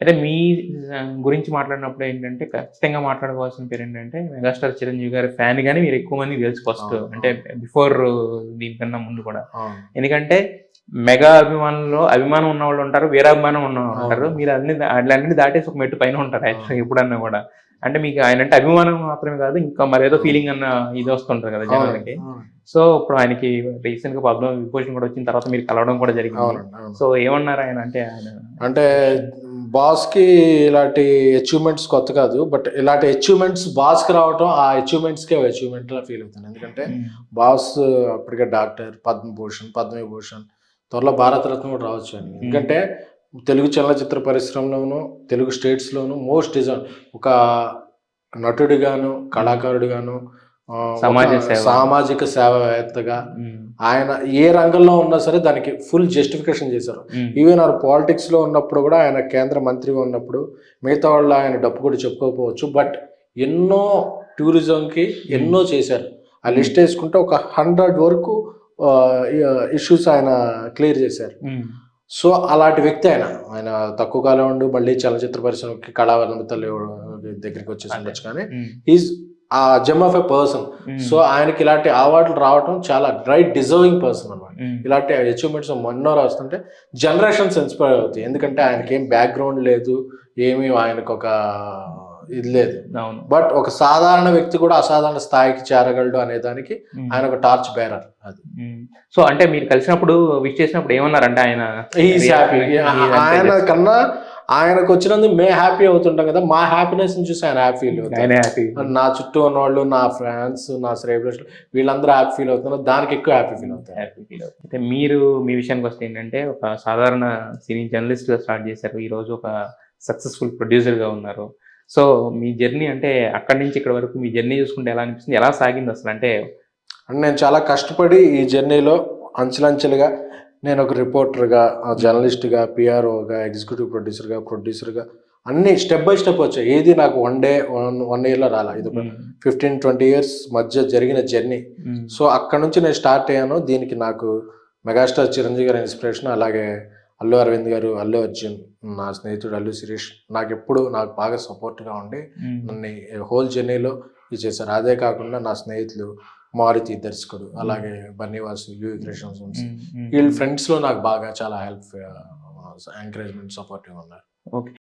అయితే మీ గురించి మాట్లాడినప్పుడు ఏంటంటే ఖచ్చితంగా మాట్లాడుకోవాల్సిన పేరు ఏంటంటే మెగాస్టార్ చిరంజీవి గారి ఫ్యాన్ గాని మీరు ఎక్కువ మందికి తెలుసు ఫస్ట్. అంటే బిఫోర్ దీనికన్నా ముందు కూడా. ఎందుకంటే మెగా అభిమానుల్లో అభిమానం ఉన్నవాళ్ళు ఉంటారు, వీరాభిమానం ఉన్నవాళ్ళు ఉంటారు. మీరు అన్నింటినీ దాటేసి ఒక మెట్టు పైన ఉంటారు యాక్చువల్గా ఎప్పుడన్నా కూడా. అంటే మీకు ఆయన అంటే అభిమానం మాత్రమే కాదు, ఇంకా మరేదో ఫీలింగ్ అన్న ఇది వస్తుంటారు కదా జనాలకి. సో ఇప్పుడు ఆయనకి రీసెంట్ గా పద్మ విభూషణ్ కూడా వచ్చిన తర్వాత మీరు కలవడం కూడా జరిగింది. సో ఏమన్నారు ఆయన అంటే బాస్ కి ఇలాంటి అచీవ్మెంట్స్ కొత్త కాదు, బట్ ఇలాంటి అచీవ్మెంట్స్ బాస్ కి రావటం ఆ అచీవ్మెంట్స్ కి అచీవ్మెంట్ లా ఫీల్ అవుతాను. ఎందుకంటే బాస్ అప్పటికే డాక్టర్, పద్మవిభూషణ్, త్వరలో భారతరత్న కూడా రావచ్చు అని. ఎందుకంటే తెలుగు చలనచిత్ర పరిశ్రమలోను, తెలుగు స్టేట్స్ లోను మోస్ట్ డిజర్వ్ ఒక నటుడిగాను, కళాకారుడిగాను, సామాజిక సేవవేత్తగా ఆయన ఏ రంగంలో ఉన్నా సరే దానికి ఫుల్ జస్టిఫికేషన్ చేశారు. ఈవెన్ ఆయన పాలిటిక్స్ లో ఉన్నప్పుడు కూడా, ఆయన కేంద్ర మంత్రిగా ఉన్నప్పుడు మిగతా వాళ్ళు ఆయన డప్పు కూడా చెప్పుకోకపోవచ్చు, బట్ ఎన్నో టూరిజంకి ఎన్నో చేశారు. ఆ లిస్ట్ వేసుకుంటే ఒక 100 వరకు ఇష్యూస్ ఆయన క్లియర్ చేశారు. సో అలాంటి వ్యక్తి ఆయన తక్కువ కాలం ఉండి మళ్ళీ చలనచిత్ర పరిశ్రమకి కళావంతలు దగ్గరికి వచ్చేసి ఉండొచ్చు, కానీ ఈజ్ ఆ gem of a person. So ఆయనకి ఇలాంటి అవార్డులు రావడం చాలా రైట్ డిజర్వింగ్ పర్సన్ అన్నమాట. ఇలాంటి అచీవ్మెంట్స్ మొన్నో రాస్తుంటే జనరేషన్స్ ఇన్స్పైర్ అవుతాయి. ఎందుకంటే ఆయనకి ఏం బ్యాక్గ్రౌండ్ లేదు, ఏమీ ఆయనకు ఒక ఇది లేదు, బట్ ఒక సాధారణ వ్యక్తి కూడా అసాధారణ స్థాయికి చేరగలడు అనే దానికి ఆయన ఒక టార్చ్ బేరర్. అది సో అంటే మీరు కలిసినప్పుడు విష్ చేసినప్పుడు ఏమన్నారంటే ఆయన కన్నా ఆయనకు వచ్చినందుకు మేము హ్యాపీ అవుతుంటాం కదా, మా హ్యాపీనెస్ చూసి ఆయన హ్యాపీ ఫీల్ అవుతారు. నా చుట్టూ ఉన్న వాళ్ళు, నా ఫ్రెండ్స్, నా సెలబ్రిటీస్ వీళ్ళందరూ హ్యాపీ ఫీల్ అవుతున్నారు, దానికి ఎక్కువ హ్యాపీ ఫీల్ అవుతారు. అయితే మీరు మీ విషయానికి వస్తే ఏంటంటే ఒక సాధారణ సినీ జర్నలిస్ట్ గా స్టార్ట్ చేశారు, ఈ రోజు ఒక సక్సెస్ఫుల్ ప్రొడ్యూసర్ గా ఉన్నారు. సో మీ జర్నీ అంటే అక్కడి నుంచి ఇక్కడ వరకు మీ జర్నీ చూసుకుంటే ఎలా అనిపిస్తుంది, ఎలా సాగింది అసలు? అంటే నేను చాలా కష్టపడి ఈ జర్నీలో అంచెలంచెలుగా నేను ఒక రిపోర్టర్గా, జర్నలిస్ట్గా, పిఆర్ఓగా, ఎగ్జిక్యూటివ్ ప్రొడ్యూసర్గా అన్ని స్టెప్ బై స్టెప్ వచ్చాయి. ఏది నాకు వన్ ఇయర్లో రాలా, ఇది 15-20 ఇయర్స్ మధ్య జరిగిన జర్నీ. సో అక్కడ నుంచి నేను స్టార్ట్ అయ్యాను. దీనికి నాకు మెగాస్టార్ చిరంజీవి గారి ఇన్స్పిరేషన్, అలాగే అల్లు అరవింద్ గారు, అల్లు అర్జున్, నా స్నేహితుడు అల్లు శిరీష్ నాకు బాగా సపోర్ట్గా ఉండి నన్ను హోల్ జర్నీలో ఇది చేశారు. అదే కాకుండా నా స్నేహితులు మారుతి దర్శకుడు, అలాగే బన్నీవాసు, యూవి క్రియేషన్స్, వీళ్ళ ఫ్రెండ్స్లో నాకు బాగా చాలా హెల్ప్, ఎంకరేజ్మెంట్, సపోర్టివ్ ఉన్నారు. ఓకే.